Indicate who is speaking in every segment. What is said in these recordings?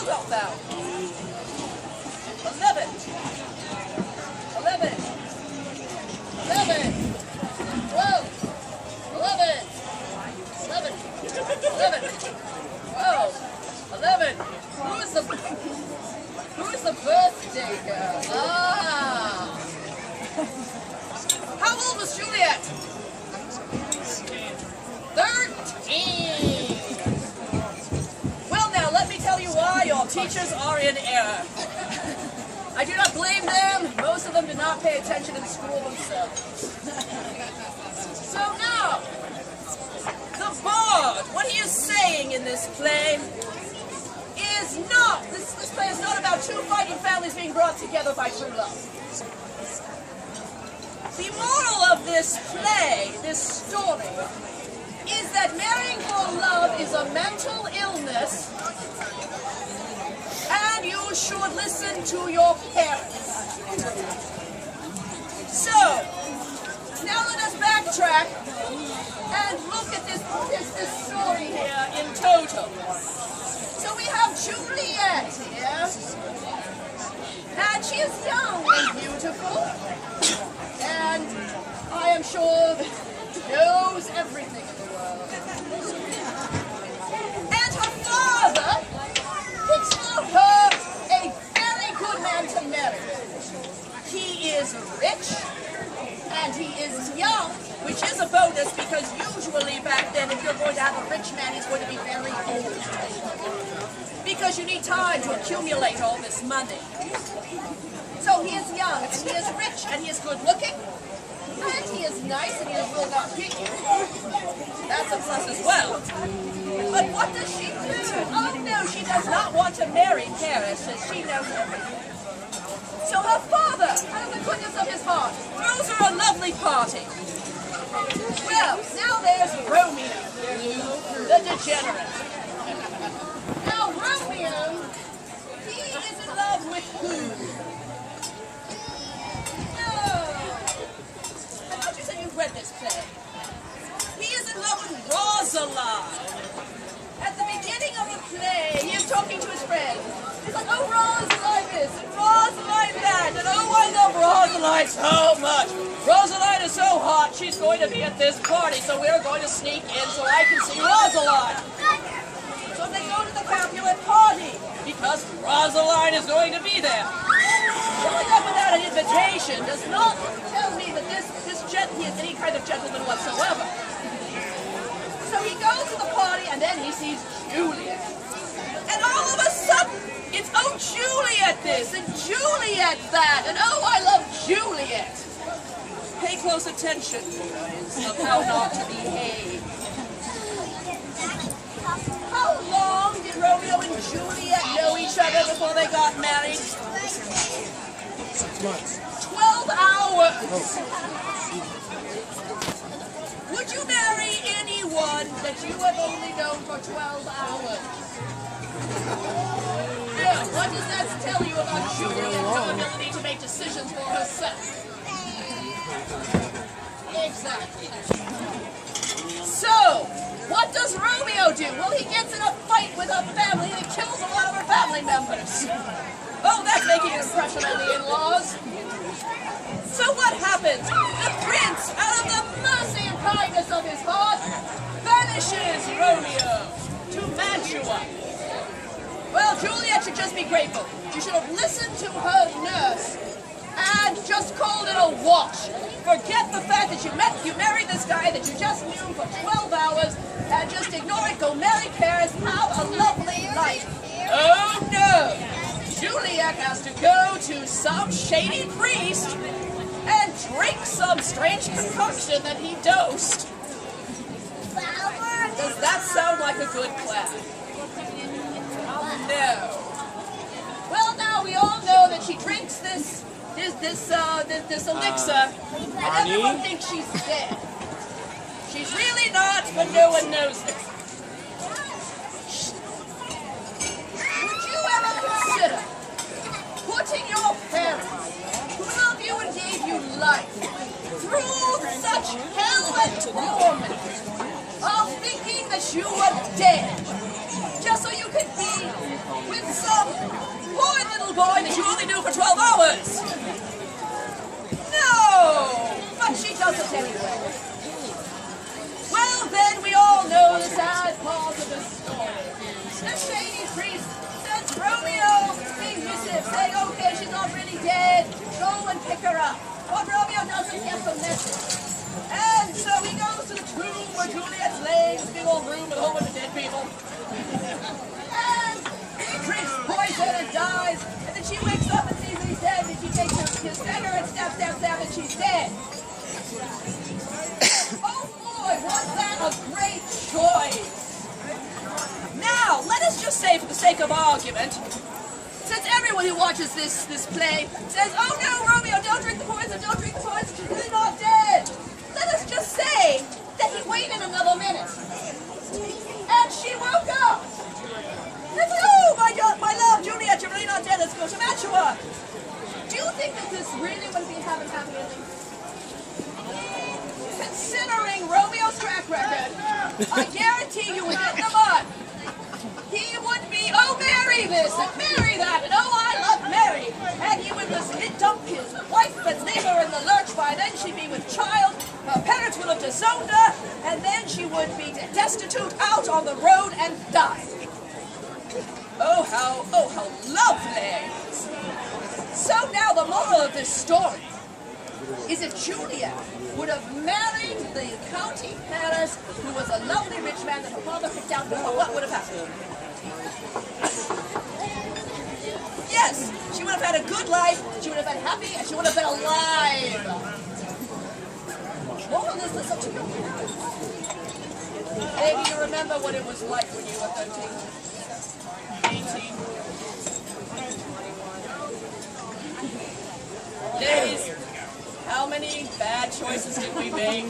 Speaker 1: 12 got found. 11. 11. 11. 12. 11. 11. 11. Whoa. 11. Who's the birthday girl? Ah. How old was Juliet? 13. Well now, let me tell you why your teachers are in error. I do not blame them. Most of them did not pay attention in school themselves. So now, the bard, what he is saying in this play is not, this play is not about two fighting families being brought together by true love. The moral of this play, this story, is that marrying for love is a mental illness, and you should listen to your parents. So, now let us backtrack and look at this story here in total. So we have Juliet here, and she is young and beautiful, and I am sure knows everything in the world. And her father picks for her a very good man to marry. He is rich, and he is young, which is a bonus because usually back then if you're going to have a rich man, he's going to be very old. Because you need time to accumulate all this money. So he is young, and he is rich, and he is good looking, and he is nice, and he will not hit you. That's a plus as well. But what does she do? Oh no, she does not want to marry Paris, as she knows everything. So her father, out of the goodness of his heart, throws her a lovely party. Well, now there's Romeo, the degenerate. Now Romeo, he is in love with who? No. I thought you said you read this play. He is in love with Rosalind. At the beginning of the play, he is talking to his friend. He's like, oh, Rosalind this, and Rosalind that, and oh, I love Rosalind so much. Rosalind is so hot, she's going to be at this party, so we're going to sneak in so I can see Rosalind. So they go to the Capulet party, because Rosalind is going to be there. Showing up without an invitation does not tell me that he is any kind of gentleman whatsoever. So he goes to the party, and then he sees Juliet. And all of a sudden, it's, oh, Juliet this, and Juliet that, and oh, I love Juliet. Pay close attention of how not to behave. How long did Romeo and Juliet know each other before they got married?
Speaker 2: 6 months.
Speaker 1: 12 hours. Would you marry anyone that you have only known for 12 hours? Now, what does that tell you about Juliet's ability to make decisions for herself? Exactly. So, what does Romeo do? Well, he gets in a fight with her family and he kills a lot of her family members. Oh, that's making an impression on the in-laws. So what happens? The prince, out of the mercy and kindness of his heart, banishes Romeo to Mantua. Well, Juliet should just be grateful. You should have listened to her nurse and just called it a wash. Forget the fact that you married this guy that you just knew for 12 hours and just ignore it, go marry Paris, have a lovely life. Oh no! Juliet has to go to some shady priest and drink some strange concoction that he dosed. Does that sound like a good plan? No. Well, now we all know that she drinks this elixir, and everyone thinks she's dead. She's really not, but no one knows it. Would you ever consider putting your parents, who love you and gave you life, through such hell and torment of thinking that you were dead, just so you could be with some hours! No! But she does it anyway. Well, then we all know the sad part of the story. The shady priest sends Romeo being missive, saying, okay, she's not really dead, go and pick her up. But Romeo doesn't get the message. And so he goes to the tomb where Juliet's laying, this big old room with a whole bunch of dead people. And he drinks poison and dies, and then she wakes up and sees that he's dead, and she takes his dagger and stabs, and she's dead. Oh boy, was that a great choice! Now, let us just say, for the sake of argument, since everyone who watches this play says, oh no, Romeo, don't drink the poison, she's really not dead. Let us just say that he waited another minute. And she woke up. And said, oh my love, Juliet, you're really not dead, let's go to Mantua. Do you think that this really would be having happy ending? Considering Romeo's track record, I guarantee you within the month, he would be, oh, marry this, and marry that, and oh, I love Mary. And he would just dump his wife and leave her in the lurch. By then she'd be with child, her parents would have disowned her, and then she would be destitute out on the road and die. Oh, how lovely. So now the moral of this story is if Juliet would have married the county Paris, who was a lovely rich man that her father picked out for her, what would have happened? Yes, she would have had a good life, she would have been happy, and she would have been alive. Moral is listen to your parents. Maybe you remember what it was like when you were 13, 18. Ladies, how many bad choices did we make?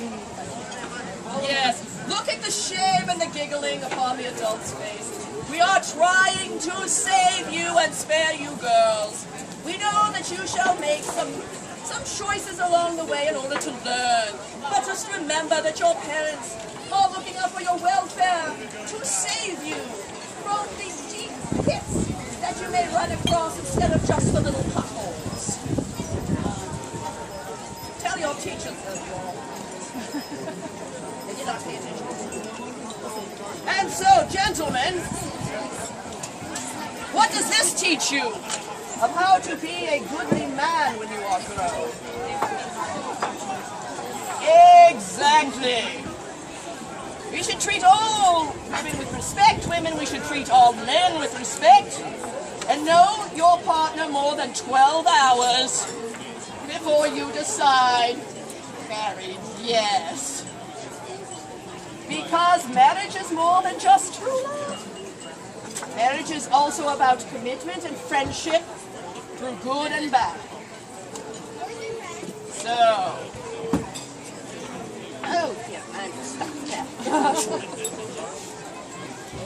Speaker 1: Yes, look at the shame and the giggling upon the adult's face. We are trying to save you and spare you girls. We know that you shall make some choices along the way in order to learn. But just remember that your parents are looking out for your welfare to save you from the deep pits that you may run across instead of just the little potholes. Tell your teachers that they did not pay attention. And so, gentlemen, what does this teach you of how to be a goodly man when you are grown? Exactly. We should treat all women with respect. Women, we should treat all men with respect. And know your partner more than 12 hours before you decide married, yes. Because marriage is more than just true love. Marriage is also about commitment and friendship through good and bad. So, oh yeah, I'm stuck.